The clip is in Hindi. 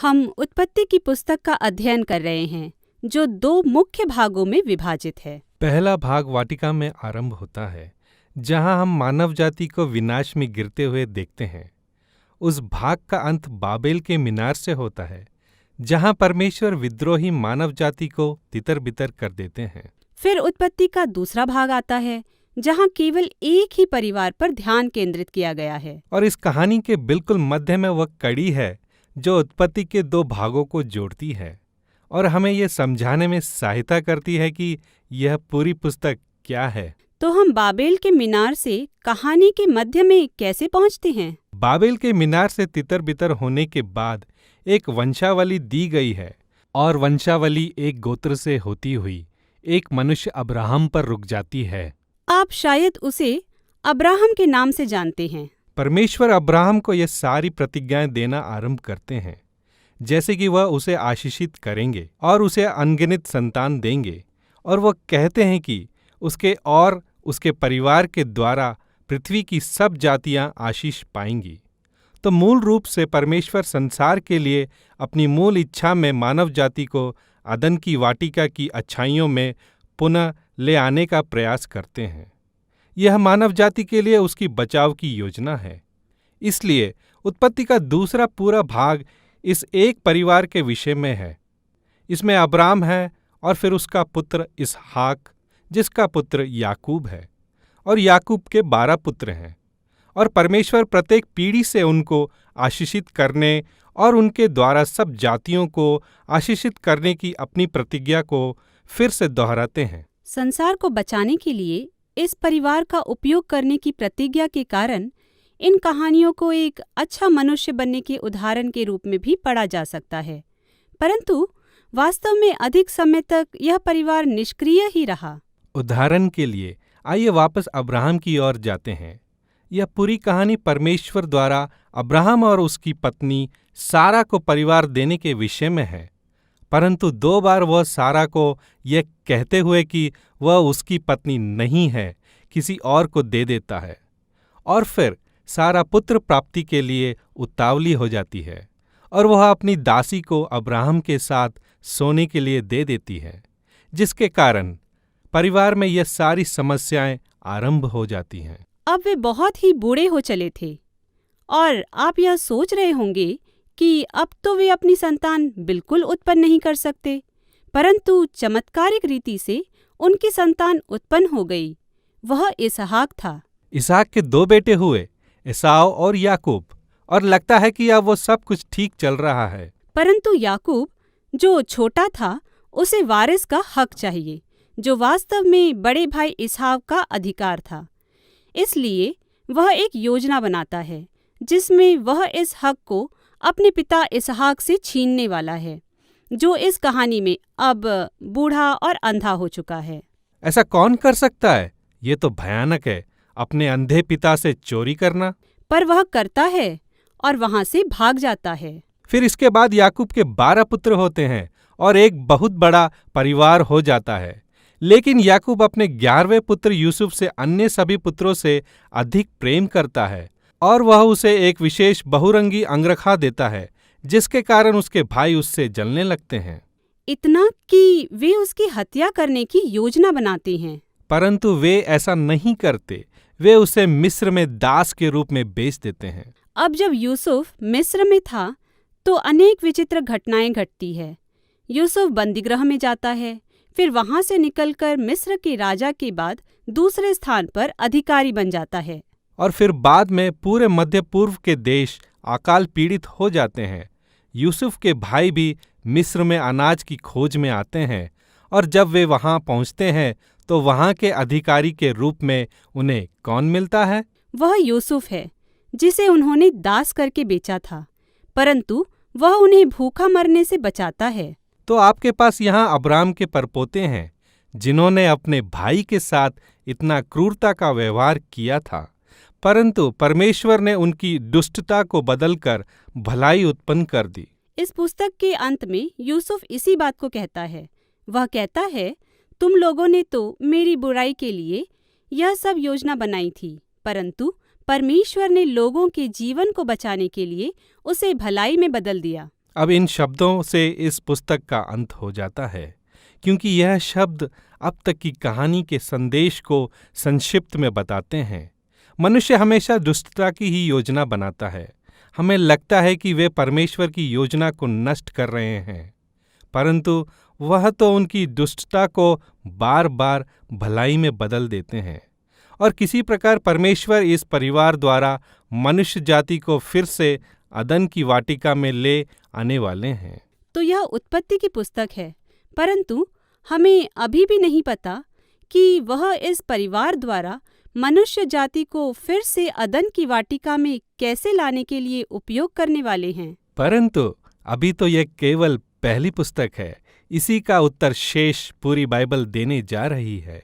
हम उत्पत्ति की पुस्तक का अध्ययन कर रहे हैं, जो 2 मुख्य भागों में विभाजित है। पहला भाग वाटिका में आरंभ होता है, जहां हम मानव जाति को विनाश में गिरते हुए देखते हैं। उस भाग का अंत बाबेल के मीनार से होता है, जहां परमेश्वर विद्रोही मानव जाति को तितर-बितर कर देते हैं। फिर उत्पत्ति का दूसरा भाग आता है, जहां केवल एक ही परिवार पर ध्यान केंद्रित किया गया है। और इस कहानी के बिल्कुल मध्य में वह कड़ी है जो उत्पत्ति के 2 भागों को जोड़ती है और हमें यह समझाने में सहायता करती है कि यह पूरी पुस्तक क्या है। तो हम बाबेल के मीनार से कहानी के मध्य में कैसे पहुंचते हैं? बाबेल के मीनार से तितर-बितर होने के बाद एक वंशावली दी गई है और वंशावली एक गोत्र से होती हुई एक मनुष्य अब्राहम पर रुक जाती है। आप शायद उसे अब्राहम के नाम से जानते हैं। परमेश्वर अब्राहम को ये सारी प्रतिज्ञाएं देना आरंभ करते हैं, जैसे कि वह उसे आशीषित करेंगे और उसे अनगिनत संतान देंगे, और वह कहते हैं कि उसके और उसके परिवार के द्वारा पृथ्वी की सब जातियां आशीष पाएंगी। तो मूल रूप से परमेश्वर संसार के लिए अपनी मूल इच्छा में मानव जाति को अदन की वाटिका की अच्छाइयों में पुनः ले आने का प्रयास करते हैं। यह मानव जाति के लिए उसकी बचाव की योजना है। इसलिए उत्पत्ति का दूसरा पूरा भाग इस एक परिवार के विषय में है। इसमें अब्राम है और फिर उसका पुत्र इसहाक, जिसका पुत्र याकूब है, और याकूब के 12 पुत्र हैं। और परमेश्वर प्रत्येक पीढ़ी से उनको आशीषित करने और उनके द्वारा सब जातियों को आशीषित करने की अपनी प्रतिज्ञा को फिर से दोहराते हैं। संसार को बचाने के लिए इस परिवार का उपयोग करने की प्रतिज्ञा के कारण इन कहानियों को एक अच्छा मनुष्य बनने के उदाहरण के रूप में भी पढ़ा जा सकता है, परंतु वास्तव में अधिक समय तक यह परिवार निष्क्रिय ही रहा। उदाहरण के लिए आइए वापस अब्राहम की ओर जाते हैं। यह पूरी कहानी परमेश्वर द्वारा अब्राहम और उसकी पत्नी सारा को परिवार देने के विषय में है, परंतु 2 बार वह सारा को यह कहते हुए कि वह उसकी पत्नी नहीं है, किसी और को दे देता है। और फिर सारा पुत्र प्राप्ति के लिए उतावली हो जाती है और वह अपनी दासी को अब्राहम के साथ सोने के लिए दे देती है, जिसके कारण परिवार में यह सारी समस्याएं आरंभ हो जाती हैं। अब वे बहुत ही बूढ़े हो चले थे और आप यह सोच रहे होंगे कि अब तो वे अपनी संतान बिल्कुल उत्पन्न नहीं कर सकते, परंतु चमत्कारिक रीति से उनकी संतान उत्पन्न हो गई। वह इसहाक था। इसहाक के 2 बेटे हुए, एसाव और याकूब, और लगता है कि अब वो सब कुछ ठीक चल रहा है। परंतु याकूब, जो छोटा था, उसे वारिस का हक चाहिए, जो वास्तव में बड़े भाई इसहाक का अधिकार था। इसलिए वह एक योजना बनाता है जिसमें वह इस हक को अपने पिता इसहाक से छीनने वाला है, जो इस कहानी में अब बूढ़ा और अंधा हो चुका है। ऐसा कौन कर सकता है? ये तो भयानक है, अपने अंधे पिता से चोरी करना। पर वह करता है और वहां से भाग जाता है। फिर इसके बाद याकूब के 12 पुत्र होते हैं और एक बहुत बड़ा परिवार हो जाता है। लेकिन याकूब अपने 11वें पुत्र यूसुफ से अन्य सभी पुत्रों से अधिक प्रेम करता है और वह उसे एक विशेष बहुरंगी अंगरखा देता है, जिसके कारण उसके भाई उससे जलने लगते हैं। इतना कि वे उसकी हत्या करने की योजना बनाते हैं। परंतु वे ऐसा नहीं करते, वे उसे मिस्र में दास के रूप में बेच देते हैं। अब जब यूसुफ मिस्र में था तो अनेक विचित्र घटनाएं घटती है। यूसुफ बंदीगृह में जाता है, फिर वहां से निकलकर मिस्र के राजा के बाद दूसरे स्थान पर अधिकारी बन जाता है। और फिर बाद में पूरे मध्य पूर्व के देश अकाल पीड़ित हो जाते हैं। यूसुफ के भाई भी मिस्र में अनाज की खोज में आते हैं, और जब वे वहां पहुंचते हैं तो वहां के अधिकारी के रूप में उन्हें कौन मिलता है? वह यूसुफ है, जिसे उन्होंने दास करके बेचा था, परंतु वह उन्हें भूखा मरने से बचाता है। तो आपके पास यहाँ अब्राम के परपोते हैं, जिन्होंने अपने भाई के साथ इतना क्रूरता का व्यवहार किया था, परंतु परमेश्वर ने उनकी दुष्टता को बदलकर भलाई उत्पन्न कर दी। इस पुस्तक के अंत में यूसुफ इसी बात को कहता है। वह कहता है, तुम लोगों ने तो मेरी बुराई के लिए यह सब योजना बनाई थी, परंतु परमेश्वर ने लोगों के जीवन को बचाने के लिए उसे भलाई में बदल दिया। अब इन शब्दों से इस पुस्तक का अंत हो जाता है, क्योंकि यह शब्द अब तक की कहानी के संदेश को संक्षिप्त में बताते हैं। मनुष्य हमेशा दुष्टता की ही योजना बनाता है। हमें लगता है कि वे परमेश्वर की योजना को नष्ट कर रहे हैं, परंतु वह तो उनकी दुष्टता को बार बार भलाई में बदल देते हैं। और किसी प्रकार परमेश्वर इस परिवार द्वारा मनुष्य जाति को फिर से अदन की वाटिका में ले आने वाले हैं। तो यह उत्पत्ति की पुस्तक है, परंतु हमें अभी भी नहीं पता कि वह इस परिवार द्वारा मनुष्य जाति को फिर से अदन की वाटिका में कैसे लाने के लिए उपयोग करने वाले हैं। परंतु अभी तो यह केवल पहली पुस्तक है। इसी का उत्तर शेष पूरी बाइबल देने जा रही है।